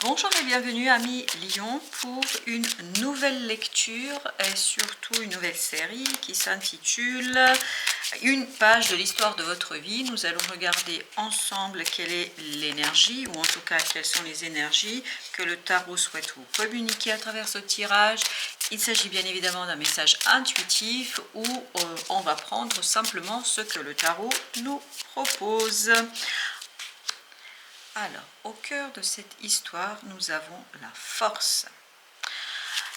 Bonjour et bienvenue amis Lion pour une nouvelle lecture et surtout une nouvelle série qui s'intitule Une page de l'histoire de votre vie. Nous allons regarder ensemble quelle est l'énergie ou en tout cas quelles sont les énergies que le tarot souhaite vous communiquer à travers ce tirage. Il s'agit bien évidemment d'un message intuitif où on va prendre simplement ce que le tarot nous propose. Alors, au cœur de cette histoire, nous avons la force.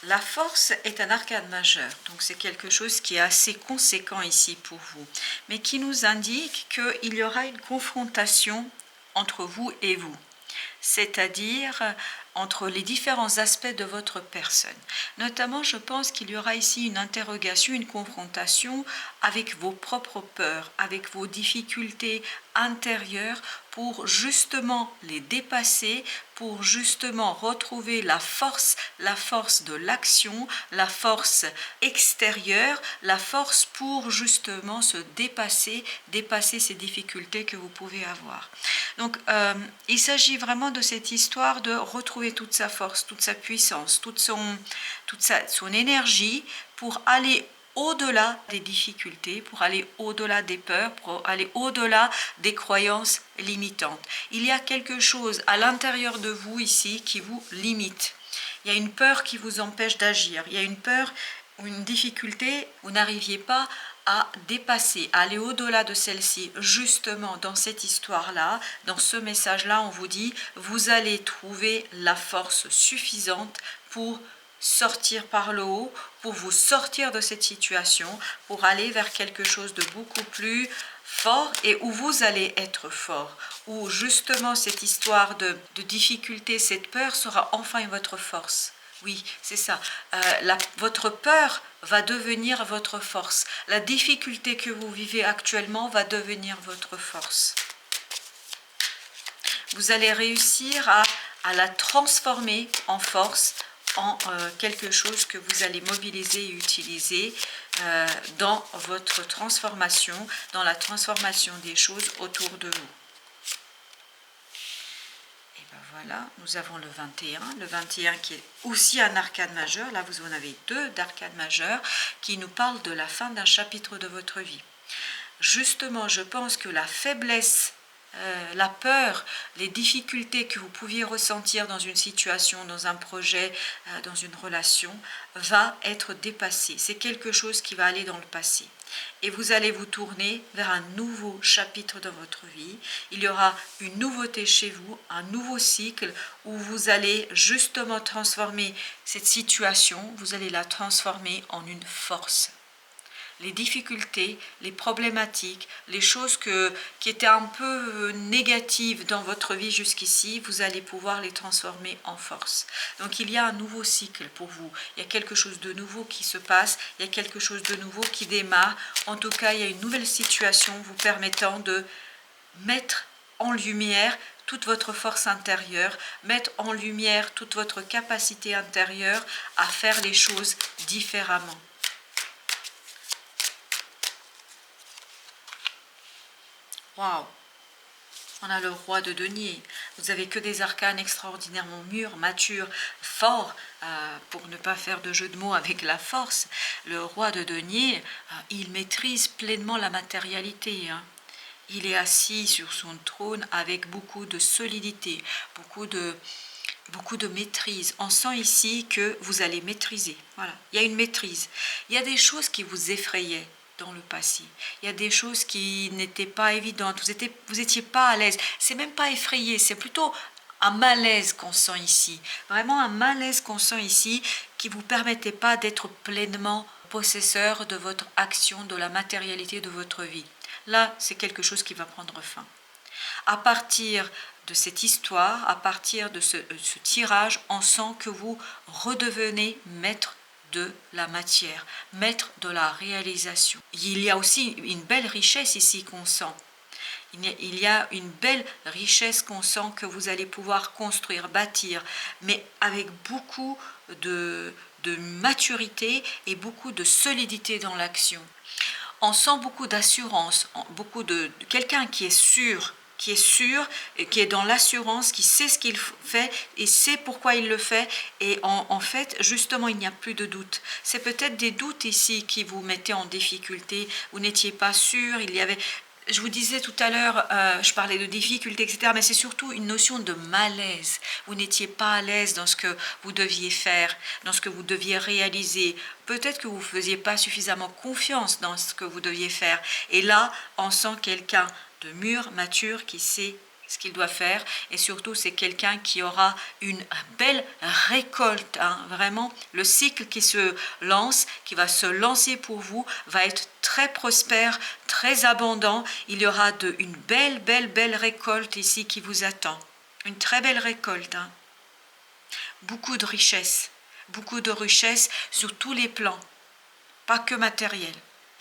La force est un arcane majeur, donc c'est quelque chose qui est assez conséquent ici pour vous, mais qui nous indique qu'il y aura une confrontation entre vous et vous, c'est-à-dire entre les différents aspects de votre personne. Notamment, je pense qu'il y aura ici une interrogation, une confrontation avec vos propres peurs, avec vos difficultés intérieures pour justement les dépasser, pour justement retrouver la force de l'action, la force extérieure, la force pour justement se dépasser ces difficultés que vous pouvez avoir. Donc, il s'agit vraiment de cette histoire de retrouver toute sa force, toute sa puissance, toute son énergie pour aller au-delà des difficultés, pour aller au-delà des peurs, pour aller au-delà des croyances limitantes. Il y a quelque chose à l'intérieur de vous ici qui vous limite. Il y a une peur qui vous empêche d'agir. Il y a une peur ou une difficulté, vous n'arriviez pas à dépasser, à aller au-delà de celle-ci. Justement, dans cette histoire-là, dans ce message-là, on vous dit, vous allez trouver la force suffisante pour sortir par le haut, pour vous sortir de cette situation, pour aller vers quelque chose de beaucoup plus fort et où vous allez être fort, où justement cette histoire de difficulté, cette peur sera enfin votre force. Oui, c'est ça. Votre peur va devenir votre force. La difficulté que vous vivez actuellement va devenir votre force. Vous allez réussir à la transformer en force, en quelque chose que vous allez mobiliser et utiliser dans votre transformation, dans la transformation des choses autour de vous. Et bien voilà, nous avons le 21 qui est aussi un arcane majeur. Là, vous en avez deux d'arcane majeur qui nous parlent de la fin d'un chapitre de votre vie. Justement, je pense que la faiblesse, la peur, les difficultés que vous pouviez ressentir dans une situation, dans un projet, dans une relation, va être dépassée. C'est quelque chose qui va aller dans le passé. Et vous allez vous tourner vers un nouveau chapitre dans votre vie. Il y aura une nouveauté chez vous, un nouveau cycle où vous allez justement transformer cette situation, vous allez la transformer en une force. Les difficultés, les problématiques, les choses qui étaient un peu négatives dans votre vie jusqu'ici, vous allez pouvoir les transformer en force. Donc il y a un nouveau cycle pour vous, il y a quelque chose de nouveau qui se passe, il y a quelque chose de nouveau qui démarre. En tout cas, il y a une nouvelle situation vous permettant de mettre en lumière toute votre force intérieure, mettre en lumière toute votre capacité intérieure à faire les choses différemment. Waouh! On a le roi de denier. Vous n'avez que des arcanes extraordinairement mûrs, matures, forts, pour ne pas faire de jeu de mots avec la force. Le roi de denier, il maîtrise pleinement la matérialité. Il est assis sur son trône avec beaucoup de solidité, beaucoup de maîtrise. On sent ici que vous allez maîtriser. Voilà, il y a une maîtrise. Il y a des choses qui vous effrayaient dans le passé. Il y a des choses qui n'étaient pas évidentes. Vous étiez pas à l'aise. C'est même pas effrayé, c'est plutôt un malaise qu'on sent ici. Vraiment un malaise qu'on sent ici qui ne vous permettait pas d'être pleinement possesseur de votre action, de la matérialité de votre vie. Là, c'est quelque chose qui va prendre fin. À partir de cette histoire, à partir de ce tirage, on sent que vous redevenez maître de la matière, maître de la réalisation. Il y a aussi une belle richesse ici qu'on sent. Il y a une belle richesse qu'on sent que vous allez pouvoir construire, bâtir, mais avec beaucoup de maturité et beaucoup de solidité dans l'action. On sent beaucoup d'assurance, beaucoup de quelqu'un qui est sûr qui est sûr, qui est dans l'assurance, qui sait ce qu'il fait et sait pourquoi il le fait. Et en fait, justement, il n'y a plus de doute. C'est peut-être des doutes ici qui vous mettaient en difficulté. Vous n'étiez pas sûr, il y avait... Je vous disais tout à l'heure, je parlais de difficultés, etc. Mais c'est surtout une notion de malaise. Vous n'étiez pas à l'aise dans ce que vous deviez faire, dans ce que vous deviez réaliser. Peut-être que vous ne faisiez pas suffisamment confiance dans ce que vous deviez faire. Et là, on sent quelqu'un de mûr, mature, qui sait ce qu'il doit faire, et surtout c'est quelqu'un qui aura une belle récolte, hein. Vraiment le cycle qui se lance, qui va se lancer pour vous, va être très prospère, très abondant. Il y aura une belle récolte ici qui vous attend, une très belle récolte, hein. Beaucoup de richesse sur tous les plans, pas que matériel.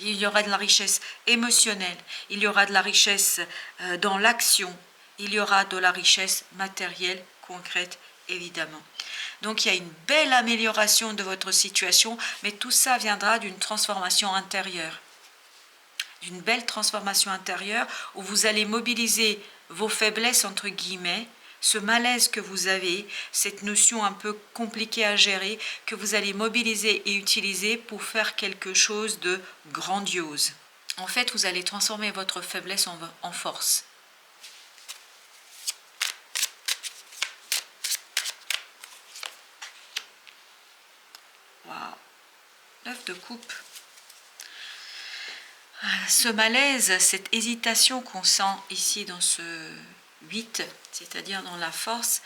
Il y aura de la richesse émotionnelle, il y aura de la richesse dans l'action, il y aura de la richesse matérielle, concrète, évidemment. Donc il y a une belle amélioration de votre situation, mais tout ça viendra d'une transformation intérieure. D'une belle transformation intérieure où vous allez mobiliser vos faiblesses, entre guillemets, ce malaise que vous avez, cette notion un peu compliquée à gérer, que vous allez mobiliser et utiliser pour faire quelque chose de grandiose. En fait, vous allez transformer votre faiblesse en force. Waouh! 9 de coupe. Ce malaise, cette hésitation qu'on sent ici dans ce 8, c'est-à-dire dans la force,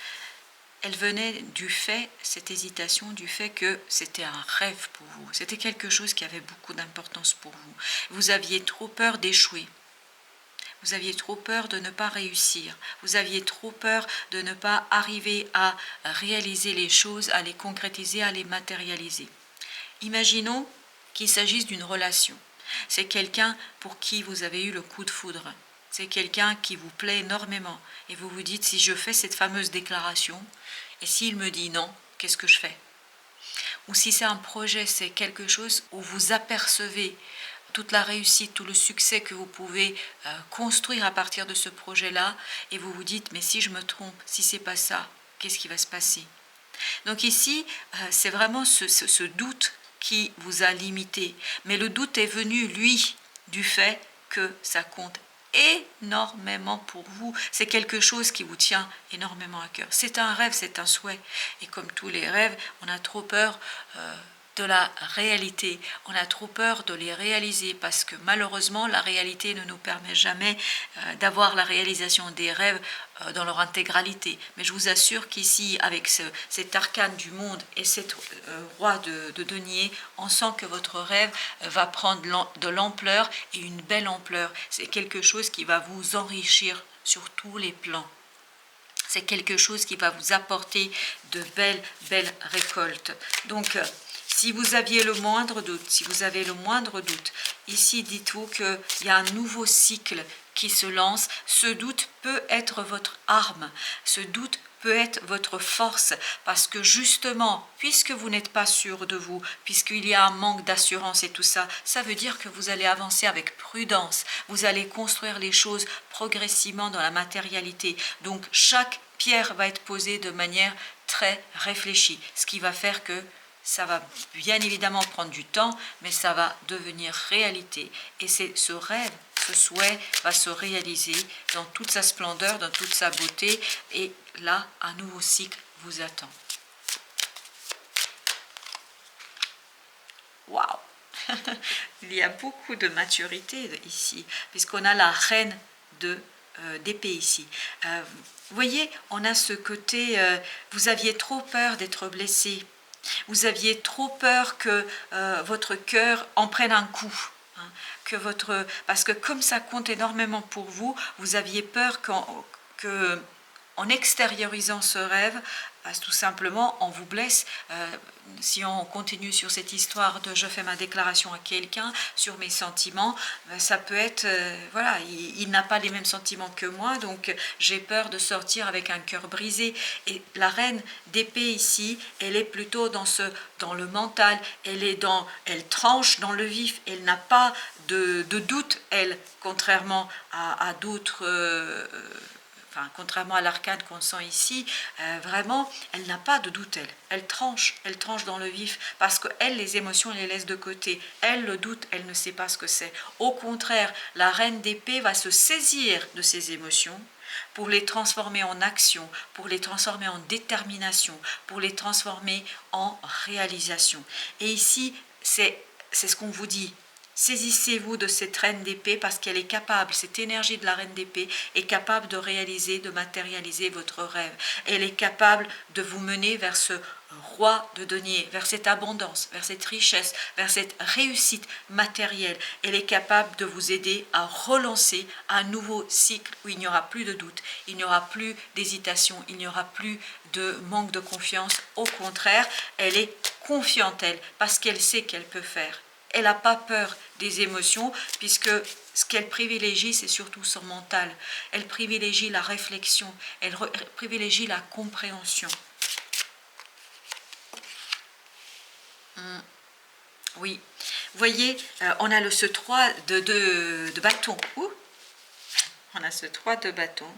elle venait du fait, cette hésitation, du fait que c'était un rêve pour vous. C'était quelque chose qui avait beaucoup d'importance pour vous. Vous aviez trop peur d'échouer. Vous aviez trop peur de ne pas réussir. Vous aviez trop peur de ne pas arriver à réaliser les choses, à les concrétiser, à les matérialiser. Imaginons qu'il s'agisse d'une relation. C'est quelqu'un pour qui vous avez eu le coup de foudre. C'est quelqu'un qui vous plaît énormément. Et vous vous dites, si je fais cette fameuse déclaration, et s'il me dit non, qu'est-ce que je fais? Ou si c'est un projet, c'est quelque chose où vous apercevez toute la réussite, tout le succès que vous pouvez construire à partir de ce projet-là, et vous vous dites, mais si je me trompe, si c'est pas ça, qu'est-ce qui va se passer? Donc ici, c'est vraiment ce doute qui vous a limité. Mais le doute est venu, lui, du fait que ça compte énormément pour vous. C'est quelque chose qui vous tient énormément à cœur. C'est un rêve, c'est un souhait. Et comme tous les rêves, on a trop peur de la réalité. On a trop peur de les réaliser parce que malheureusement, la réalité ne nous permet jamais d'avoir la réalisation des rêves dans leur intégralité. Mais je vous assure qu'ici, avec cet arcane du monde et cet roi de denier, on sent que votre rêve va prendre de l'ampleur et une belle ampleur. C'est quelque chose qui va vous enrichir sur tous les plans. C'est quelque chose qui va vous apporter de belles récoltes. Donc, si vous aviez le moindre doute, si vous avez le moindre doute, ici dites-vous qu'il y a un nouveau cycle qui se lance. Ce doute peut être votre arme, ce doute peut être votre force, parce que justement, puisque vous n'êtes pas sûr de vous, puisqu'il y a un manque d'assurance et tout ça, ça veut dire que vous allez avancer avec prudence, vous allez construire les choses progressivement dans la matérialité. Donc chaque pierre va être posée de manière très réfléchie, ce qui va faire que ça va bien évidemment prendre du temps, mais ça va devenir réalité. Et c'est ce rêve, ce souhait va se réaliser dans toute sa splendeur, dans toute sa beauté. Et là, un nouveau cycle vous attend. Waouh! Il y a beaucoup de maturité ici, puisqu'on a la reine d'épée ici. Vous voyez, on a ce côté, vous aviez trop peur d'être blessé. Vous aviez trop peur que votre cœur en prenne un coup. Hein, parce que comme ça compte énormément pour vous, vous aviez peur qu'en extériorisant ce rêve, tout simplement, on vous blesse. Si on continue sur cette histoire de je fais ma déclaration à quelqu'un sur mes sentiments, ça peut être, voilà, il n'a pas les mêmes sentiments que moi, donc j'ai peur de sortir avec un cœur brisé. Et la reine d'épée ici, elle est plutôt dans le mental, elle tranche dans le vif, elle n'a pas de doute, elle, contrairement à d'autres... Enfin, contrairement à l'arcane qu'on sent ici, vraiment, elle n'a pas de doute, elle tranche dans le vif, parce qu'elle, les émotions, elle les laisse de côté. Elle, le doute, elle ne sait pas ce que c'est. Au contraire, la reine d'épée va se saisir de ces émotions pour les transformer en action, pour les transformer en détermination, pour les transformer en réalisation. Et ici, c'est ce qu'on vous dit. Saisissez-vous de cette reine d'épée parce qu'elle est capable, cette énergie de la reine d'épée est capable de réaliser, de matérialiser votre rêve. Elle est capable de vous mener vers ce roi de denier, vers cette abondance, vers cette richesse, vers cette réussite matérielle. Elle est capable de vous aider à relancer un nouveau cycle où il n'y aura plus de doute, il n'y aura plus d'hésitation, il n'y aura plus de manque de confiance. Au contraire, elle est confiante, elle, parce qu'elle sait qu'elle peut faire. Elle n'a pas peur des émotions, puisque ce qu'elle privilégie, c'est surtout son mental. Elle privilégie la réflexion, elle privilégie la compréhension. Oui, vous voyez, on a ce 3 de bâton. On a ce 3 de bâton.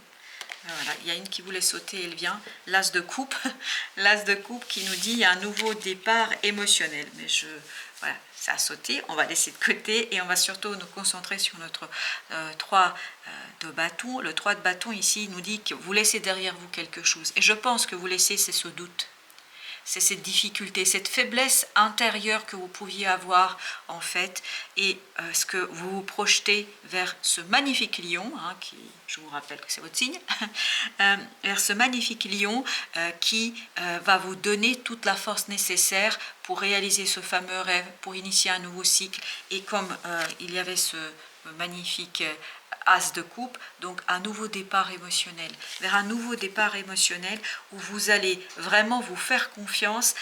Voilà, il y a une qui voulait sauter, elle vient. L'as de coupe, l'as de coupe qui nous dit il y a un nouveau départ émotionnel. Mais voilà, ça a sauté, on va laisser de côté et on va surtout nous concentrer sur notre 3 de bâton. Le 3 de bâton ici nous dit que vous laissez derrière vous quelque chose. Et je pense que vous laissez, c'est ce doute. C'est cette difficulté, cette faiblesse intérieure que vous pouviez avoir en fait, et ce que vous vous projetez vers ce magnifique lion, qui, je vous rappelle que c'est votre signe, vers ce magnifique lion qui va vous donner toute la force nécessaire pour réaliser ce fameux rêve, pour initier un nouveau cycle. Et comme il y avait ce magnifique as de coupe, donc un nouveau départ émotionnel, vers un nouveau départ émotionnel où vous allez vraiment vous faire confiance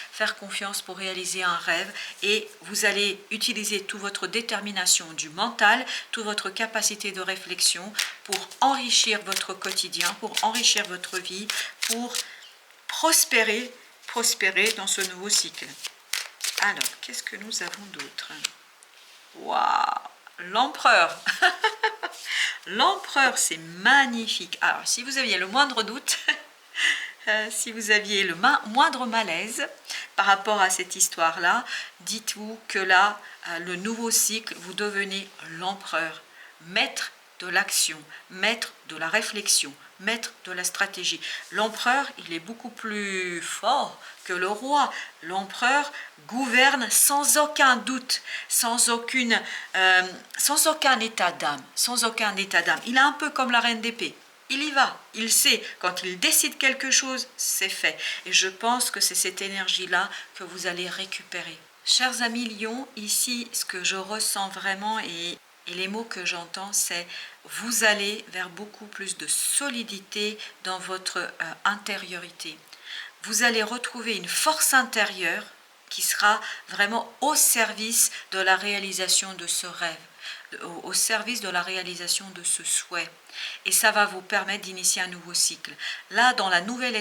pour réaliser un rêve, et vous allez utiliser toute votre détermination du mental, toute votre capacité de réflexion pour enrichir votre quotidien, pour enrichir votre vie, pour prospérer dans ce nouveau cycle. Alors, qu'est-ce que nous avons d'autre? Waouh, l'empereur. L'empereur, c'est magnifique. Alors, si vous aviez le moindre doute, si vous aviez le moindre malaise par rapport à cette histoire-là, dites-vous que là, le nouveau cycle, vous devenez l'empereur, maître de l'action, maître de la réflexion, maître de la stratégie. L'empereur, il est beaucoup plus fort que le roi. L'empereur gouverne sans aucun doute, sans aucun état d'âme, Il est un peu comme la reine d'épée. Il y va, il sait, quand il décide quelque chose, c'est fait. Et je pense que c'est cette énergie-là que vous allez récupérer. Chers amis Lion, ici, ce que je ressens vraiment et les mots que j'entends, c'est vous allez vers beaucoup plus de solidité dans votre intériorité. Vous allez retrouver une force intérieure qui sera vraiment au service de la réalisation de ce rêve, au service de la réalisation de ce souhait. Et ça va vous permettre d'initier un nouveau cycle. Là, dans une nouvelle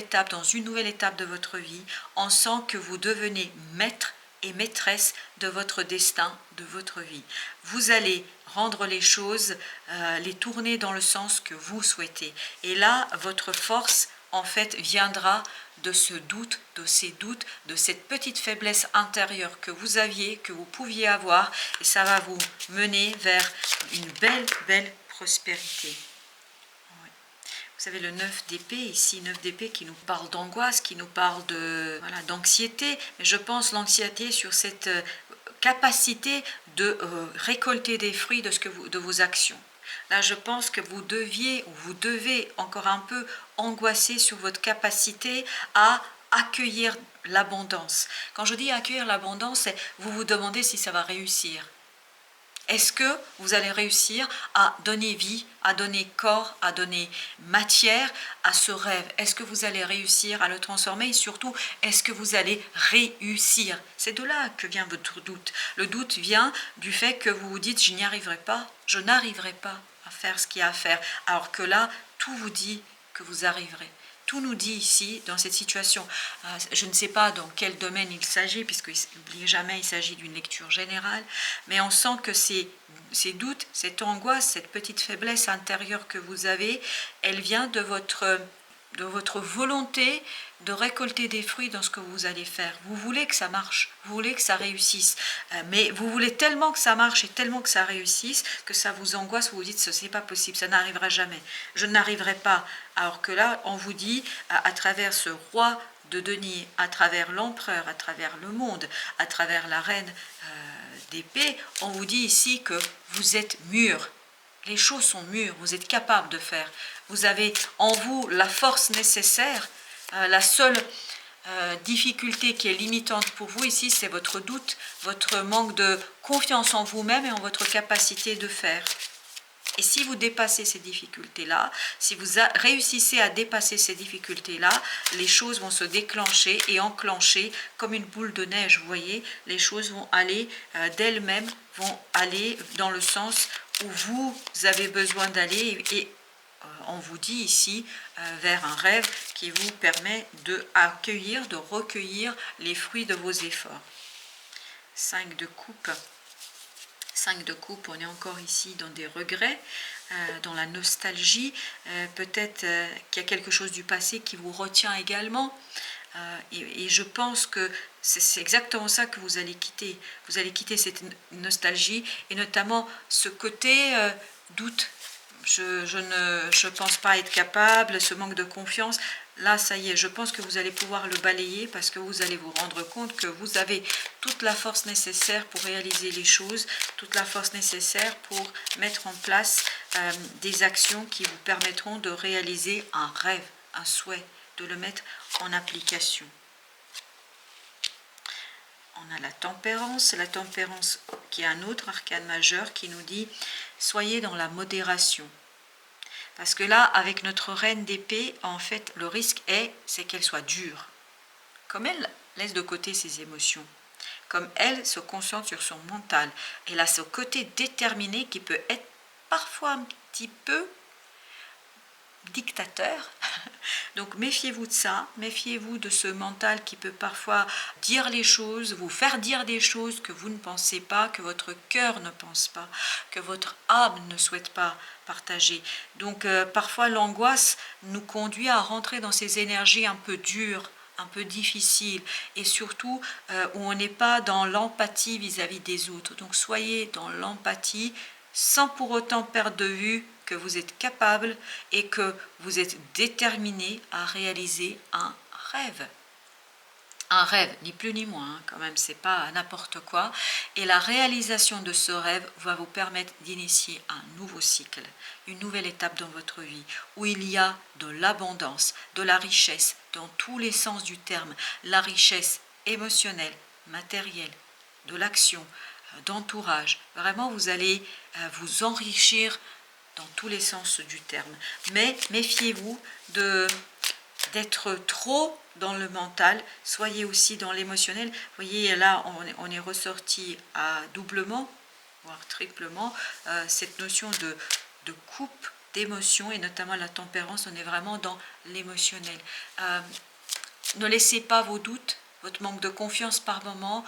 étape de votre vie, on sent que vous devenez maître et maîtresse de votre destin, de votre vie. Vous allez rendre les choses, les tourner dans le sens que vous souhaitez. Et là, votre force, en fait, viendra de ce doute, de ces doutes, de cette petite faiblesse intérieure que vous aviez, que vous pouviez avoir, et ça va vous mener vers une belle prospérité. Vous avez le 9 d'épée ici, 9 d'épée qui nous parle d'angoisse, qui nous parle de d'anxiété. Mais je pense l'anxiété sur cette capacité de récolter des fruits de vos actions. Là, je pense que vous devez encore un peu angoisser sur votre capacité à accueillir l'abondance. Quand je dis accueillir l'abondance, c'est vous vous demandez si ça va réussir. Est-ce que vous allez réussir à donner vie, à donner corps, à donner matière à ce rêve? Est-ce que vous allez réussir à le transformer? Et surtout, est-ce que vous allez réussir? C'est de là que vient votre doute. Le doute vient du fait que vous vous dites « je n'y arriverai pas, je n'arriverai pas à faire ce qu'il y a à faire ». Alors que là, tout vous dit que vous arriverez. tout nous dit ici, dans cette situation. Je ne sais pas dans quel domaine il s'agit, puisque, n'oubliez jamais, il s'agit d'une lecture générale, mais on sent que ces doutes, cette angoisse, cette petite faiblesse intérieure que vous avez, elle vient de votre volonté de récolter des fruits dans ce que vous allez faire. Vous voulez que ça marche, vous voulez que ça réussisse, mais vous voulez tellement que ça marche et tellement que ça réussisse que ça vous angoisse, vous vous dites ce n'est pas possible, ça n'arrivera jamais, je n'arriverai pas. Alors que là, on vous dit, à travers ce roi de denier, à travers l'empereur, à travers le monde, à travers la reine d'épée, on vous dit ici que vous êtes mûr. Les choses sont mûres, vous êtes capable de faire. Vous avez en vous la force nécessaire. La seule difficulté qui est limitante pour vous ici, c'est votre doute, votre manque de confiance en vous-même et en votre capacité de faire. Et si vous dépassez ces difficultés-là, si vous réussissez à dépasser ces difficultés-là, les choses vont se déclencher et enclencher comme une boule de neige. Vous voyez, les choses vont aller d'elles-mêmes, vont aller dans le sens où vous avez besoin d'aller et on vous dit ici vers un rêve qui vous permet d'accueillir, de recueillir les fruits de vos efforts. 5 de coupe. 5 de coupe, on est encore ici dans des regrets, dans la nostalgie. Peut-être qu'il y a quelque chose du passé qui vous retient également. Et je pense que c'est exactement ça que vous allez quitter. Vous allez quitter cette nostalgie et notamment ce côté doute. Je ne pense pas être capable, ce manque de confiance. Là, ça y est, je pense que vous allez pouvoir le balayer parce que vous allez vous rendre compte que vous avez toute la force nécessaire pour réaliser les choses, toute la force nécessaire pour mettre en place des actions qui vous permettront de réaliser un rêve, un souhait, de le mettre en application. On a la tempérance qui est un autre arcane majeur qui nous dit « Soyez dans la modération ». Parce que là, avec notre reine d'épée, en fait, le risque c'est qu'elle soit dure. Comme elle laisse de côté ses émotions, comme elle se concentre sur son mental, elle a ce côté déterminé qui peut être parfois un petit peu dictateur. Donc méfiez-vous de ça, méfiez-vous de ce mental qui peut parfois dire les choses, vous faire dire des choses que vous ne pensez pas, que votre cœur ne pense pas, que votre âme ne souhaite pas partager. Donc parfois l'angoisse nous conduit à rentrer dans ces énergies un peu dures, un peu difficiles et surtout où on n'est pas dans l'empathie vis-à-vis des autres. Donc soyez dans l'empathie sans pour autant perdre de vue que vous êtes capable et que vous êtes déterminé à réaliser un rêve. Un rêve, ni plus ni moins, hein, quand même, c'est pas n'importe quoi. Et la réalisation de ce rêve va vous permettre d'initier un nouveau cycle, une nouvelle étape dans votre vie, où il y a de l'abondance, de la richesse, dans tous les sens du terme, la richesse émotionnelle, matérielle, de l'action, d'entourage. Vraiment, vous allez vous enrichir dans tous les sens du terme. Mais méfiez-vous d'être trop dans le mental, soyez aussi dans l'émotionnel. Vous voyez, là, on est ressorti à doublement, voire triplement, cette notion de coupe d'émotions, et notamment la tempérance, on est vraiment dans l'émotionnel. Ne laissez pas vos doutes, votre manque de confiance par moment,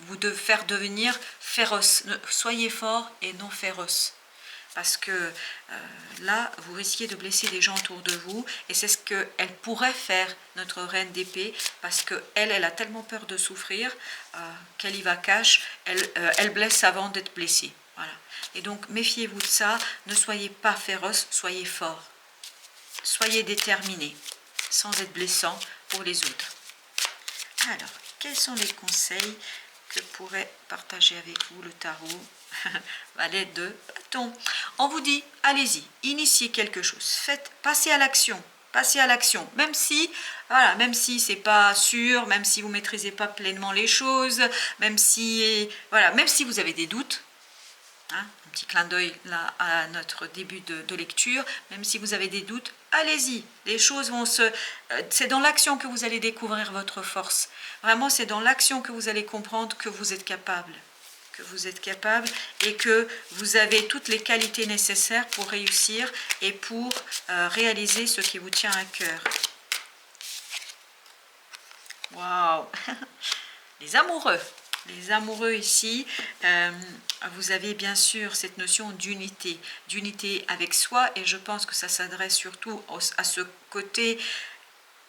vous faire devenir féroce. Soyez fort et non féroce. Parce que là, vous risquez de blesser les gens autour de vous, et c'est ce qu'elle pourrait faire, notre reine d'épée, parce qu'elle a tellement peur de souffrir qu'elle y va cash, elle blesse avant d'être blessée. Voilà. Et donc, méfiez-vous de ça, ne soyez pas féroce, soyez fort, soyez déterminé, sans être blessant pour les autres. Alors, quels sont les conseils que pourrait partager avec vous le tarot? Valet de bâton. On vous dit, allez-y, initiez quelque chose, passez à l'action, même si, voilà, même si c'est pas sûr, même si vous maîtrisez pas pleinement les choses, même si, voilà, même si vous avez des doutes, hein, un petit clin d'œil là à notre début de lecture, même si vous avez des doutes, allez-y, les choses vont c'est dans l'action que vous allez découvrir votre force. Vraiment, c'est dans l'action que vous allez comprendre que vous êtes capable. Et que vous avez toutes les qualités nécessaires pour réussir et pour réaliser ce qui vous tient à cœur. Waouh! Les amoureux. Les amoureux ici, vous avez bien sûr cette notion d'unité avec soi, et je pense que ça s'adresse surtout à ce côté.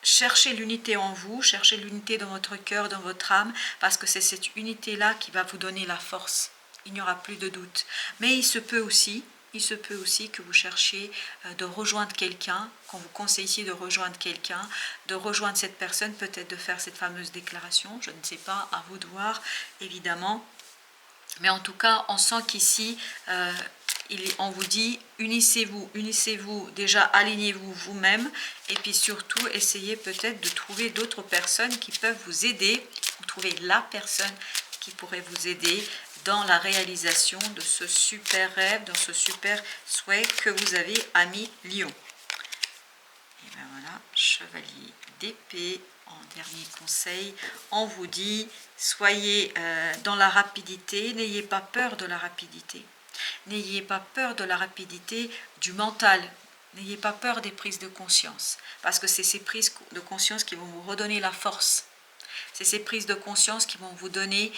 Cherchez l'unité en vous, cherchez l'unité dans votre cœur, dans votre âme, parce que c'est cette unité-là qui va vous donner la force. Il n'y aura plus de doute. Mais il se peut aussi que vous cherchiez de rejoindre quelqu'un, qu'on vous conseille de rejoindre quelqu'un, de rejoindre cette personne, peut-être de faire cette fameuse déclaration, je ne sais pas, à vous de voir, évidemment. Mais en tout cas, on sent qu'ici, on vous dit, unissez-vous, déjà alignez-vous vous-même, et puis surtout, essayez peut-être de trouver d'autres personnes qui peuvent vous aider, ou trouver la personne qui pourrait vous aider dans la réalisation de ce super rêve, dans ce super souhait que vous avez, ami Lion. Et bien voilà, chevalier d'épée. En dernier conseil, on vous dit, soyez dans la rapidité, n'ayez pas peur de la rapidité. N'ayez pas peur de la rapidité du mental. N'ayez pas peur des prises de conscience. Parce que c'est ces prises de conscience qui vont vous redonner la force. C'est ces prises de conscience qui vont vous donner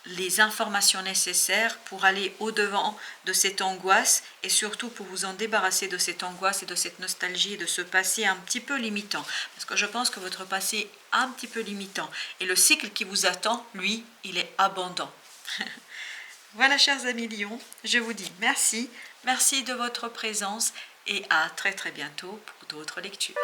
les informations nécessaires pour aller au-devant de cette angoisse, et surtout pour vous en débarrasser de cette angoisse et de cette nostalgie, de ce passé un petit peu limitant. Parce que je pense que votre passé est un petit peu limitant. Et le cycle qui vous attend, lui, il est abondant. Voilà, chers amis Lions, je vous dis merci. Merci de votre présence et à très très bientôt pour d'autres lectures.